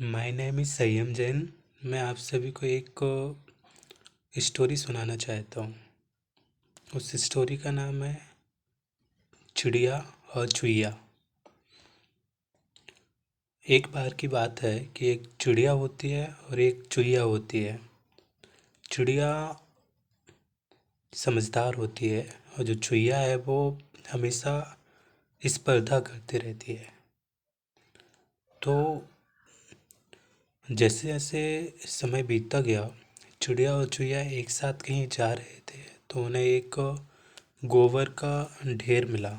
My name is संयम जैन। मैं आप सभी को एक स्टोरी सुनाना चाहता हूँ। उस स्टोरी का नाम है चिड़िया और चुईया। एक बार की बात है कि एक चिड़िया होती है और एक चुईया होती है। चिड़िया समझदार होती है और जो चुईया है वो हमेशा स्पर्धा करती रहती है। तो जैसे जैसे समय बीतता गया, चिड़िया और चुईया एक साथ कहीं जा रहे थे तो उन्हें एक गोबर का ढेर मिला।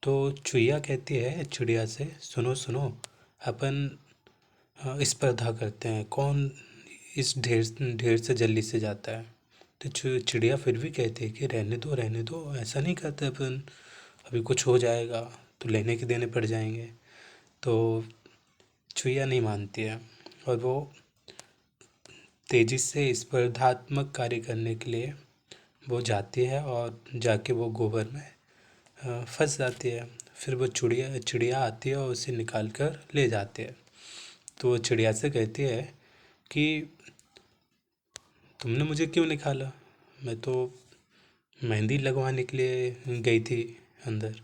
तो चुईया कहती है चिड़िया से, सुनो सुनो, अपन स्पर्धा करते हैं कौन इस ढेर ढेर से जल्दी से जाता है। तो चिड़िया फिर भी कहती है कि रहने दो, ऐसा नहीं करते अपन, अभी कुछ हो जाएगा तो लेने के देने पड़ जाएंगे। तो चुईया नहीं मानती है और वो तेज़ी से स्पर्धात्मक कार्य करने के लिए वो जाती है और जाके वो गोबर में फंस जाती है। फिर वो चिड़िया चिड़िया आती है और उसे निकाल कर ले जाती है। तो वो चिड़िया से कहती है कि तुमने मुझे क्यों निकाला, मैं तो मेहंदी लगवाने के लिए गई थी अंदर।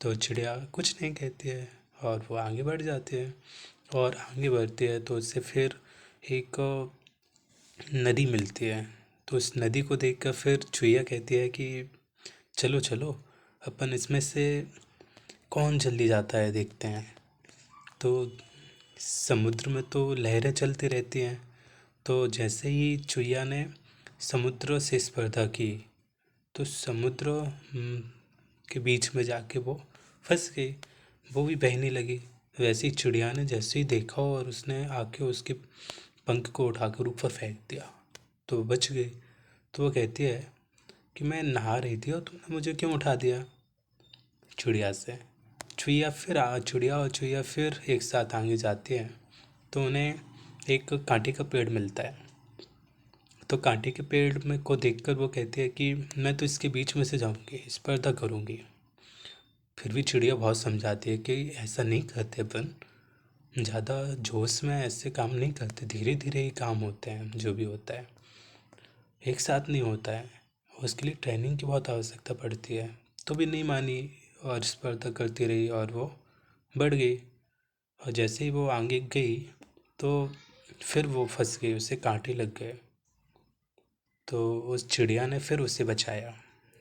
तो चिड़िया कुछ नहीं कहती है और वो आगे बढ़ जाती है। और आगे बढ़ती है तो उससे फिर एक नदी मिलती है। तो उस नदी को देखकर फिर चुईया कहती है कि चलो चलो, अपन इसमें से कौन जल्दी जाता है देखते हैं। तो समुद्र में तो लहरें चलती रहती हैं। तो जैसे ही चुईया ने समुद्र से स्पर्धा की तो समुद्र के बीच में जाके वो फंस गई, वो भी बहने लगी। वैसे ही चिड़िया ने जैसे ही देखा और उसने आके उसके पंख को उठाकर ऊपर फेंक दिया तो वो बच गई। तो वो कहती है कि मैं नहा रही थी और तुमने मुझे क्यों उठा दिया। चिड़िया से चिड़िया और चुईया फिर एक साथ आगे जाती है तो उन्हें एक कांटे का पेड़ मिलता है। तो कांटे के पेड़ में को देखकर वो कहती है कि मैं तो इसके बीच में से जाऊंगी, स्पर्धा करूंगी। फिर भी चिड़िया बहुत समझाती है कि ऐसा नहीं करते अपन, ज़्यादा जोश में ऐसे काम नहीं करते, धीरे धीरे ही काम होते हैं, जो भी होता है एक साथ नहीं होता है, उसके लिए ट्रेनिंग की बहुत आवश्यकता पड़ती है। तो भी नहीं मानी और स्पर्धा करती रही और वो बढ़ गई। और जैसे ही वो आगे गई तो फिर वो फंस गई, उसे कांटे लग गए। तो उस चिड़िया ने फिर उसे बचाया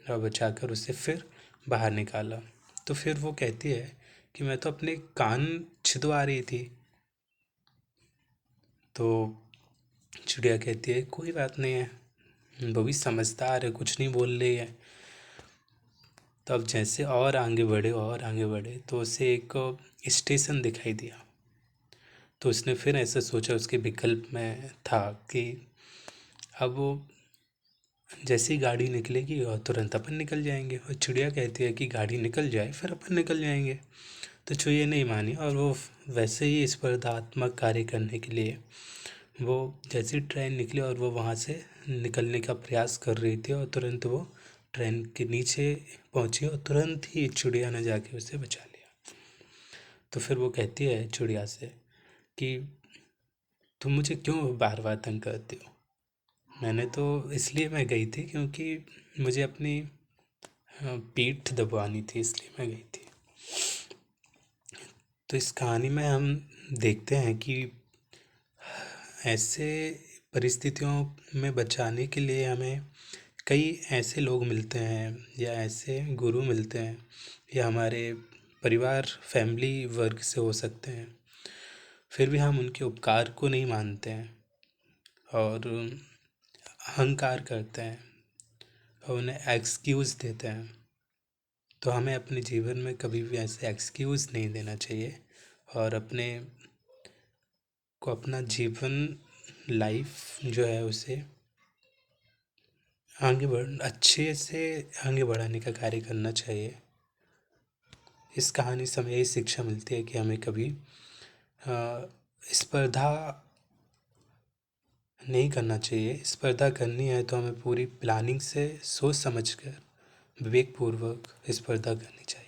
और बचाकर उसे फिर बाहर निकाला। तो फिर वो कहती है कि मैं तो अपने कान छिदवा रही थी। तो चिड़िया कहती है कोई बात नहीं है, वो भी समझदार है, कुछ नहीं बोल रही है। तो अब जैसे और आगे बढ़े तो उसे एक स्टेशन दिखाई दिया। तो उसने फिर ऐसा सोचा, उसके विकल्प में था कि अब वो जैसे ही गाड़ी निकलेगी और तुरंत अपन निकल जाएंगे। और चिड़िया कहती है कि गाड़ी निकल जाए फिर अपन निकल जाएंगे। तो चुईया नहीं मानी और वो वैसे ही स्पर्धात्मक कार्य करने के लिए वो जैसे ही ट्रेन निकली और वो वहाँ से निकलने का प्रयास कर रही थी और तुरंत वो ट्रेन के नीचे पहुँची और तुरंत ही चिड़िया ने जाके उसे बचा लिया। तो फिर वो कहती है चिड़िया से कि तुम मुझे क्यों बार बार तंग करती हो, मैंने तो इसलिए मैं गई थी क्योंकि मुझे अपनी पीठ दबवानी थी, इसलिए मैं गई थी। तो इस कहानी में हम देखते हैं कि ऐसे परिस्थितियों में बचाने के लिए हमें कई ऐसे लोग मिलते हैं या ऐसे गुरु मिलते हैं या हमारे परिवार फैमिली वर्ग से हो सकते हैं। फिर भी हम उनके उपकार को नहीं मानते हैं और अहंकार करते हैं और उन्हें एक्सक्यूज़ देते हैं। तो हमें अपने जीवन में कभी भी ऐसे एक्सक्यूज़ नहीं देना चाहिए और अपने को अपना जीवन लाइफ जो है उसे अच्छे से आगे बढ़ाने का कार्य करना चाहिए। इस कहानी से हमें यही शिक्षा मिलती है कि हमें कभी स्पर्धा नहीं करना चाहिए। स्पर्धा करनी है तो हमें पूरी प्लानिंग से सोच समझ कर विवेकपूर्वक स्पर्धा करनी चाहिए।